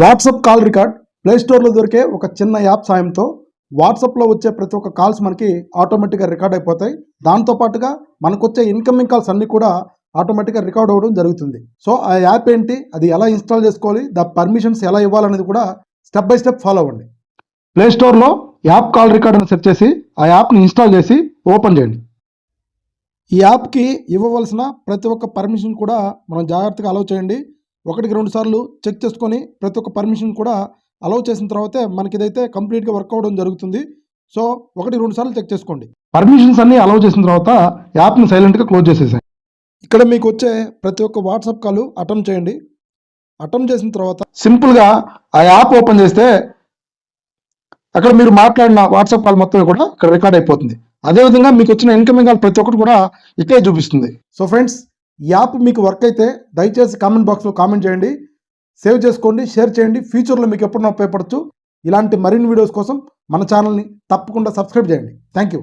WhatsApp call record ప్లేస్టోర్లో దొరికే ఒక చిన్న యాప్ సాయంతో వాట్సాప్లో వచ్చే ప్రతి ఒక్క కాల్స్ మనకి ఆటోమేటిక్గా రికార్డ్ అయిపోతాయి. దాంతోపాటుగా మనకు వచ్చే ఇన్కమింగ్ కాల్స్ అన్నీ కూడా ఆటోమేటిక్గా రికార్డ్ అవ్వడం జరుగుతుంది. సో ఆ యాప్ ఏంటి, అది ఎలా ఇన్స్టాల్ చేసుకోవాలి, ద పర్మిషన్స్ ఎలా ఇవ్వాలనేది కూడా స్టెప్ బై స్టెప్ ఫాలో అవ్వండి. ప్లేస్టోర్లో యాప్ కాల్ రికార్డ్ అని సెర్చ్ చేసి ఆ యాప్ని ఇన్స్టాల్ చేసి ఓపెన్ చేయండి. ఈ యాప్కి ఇవ్వవలసిన ప్రతి ఒక్క పర్మిషన్ కూడా మనం జాగ్రత్తగా అలౌ చేయండి. 1-2 సార్లు చెక్ చేసుకొని ప్రతి ఒక్క పర్మిషన్ కూడా అలౌ చేసిన తర్వాతే మనకి ఇదైతే కంప్లీట్గా వర్క్ అవ్వడం జరుగుతుంది. సో 1-2 సార్లు చెక్ చేసుకోండి. పర్మిషన్స్ అన్నీ అలౌ చేసిన తర్వాత యాప్ని సైలెంట్గా క్లోజ్ చేసేసాయి. ఇక్కడ మీకు వచ్చే ప్రతి ఒక్క వాట్సాప్ కాల్ అటెంప్ట్ చేయండి. అటెంప్ట్ చేసిన తర్వాత సింపుల్గా ఆ యాప్ ఓపెన్ చేస్తే అక్కడ మీరు మాట్లాడిన వాట్సాప్ కాల్ మొత్తం కూడా ఇక్కడ రికార్డ్ అయిపోతుంది. అదేవిధంగా మీకు వచ్చిన ఇన్కమింగ్ కాల్ ప్రతి ఒక్కటి కూడా ఇక్కడే చూపిస్తుంది. సో ఫ్రెండ్స్, ఈ యాప్ మీకు వర్క్ అయితే దయచేసి కామెంట్ బాక్స్లో కామెంట్ చేయండి, సేవ్ చేసుకోండి, షేర్ చేయండి. ఫ్యూచర్లో మీకు ఎప్పుడన్నా ఉపయోగపడచ్చు. ఇలాంటి మరిన్ని వీడియోస్ కోసం మన ఛానల్ని తప్పకుండా సబ్స్క్రైబ్ చేయండి. Thank you.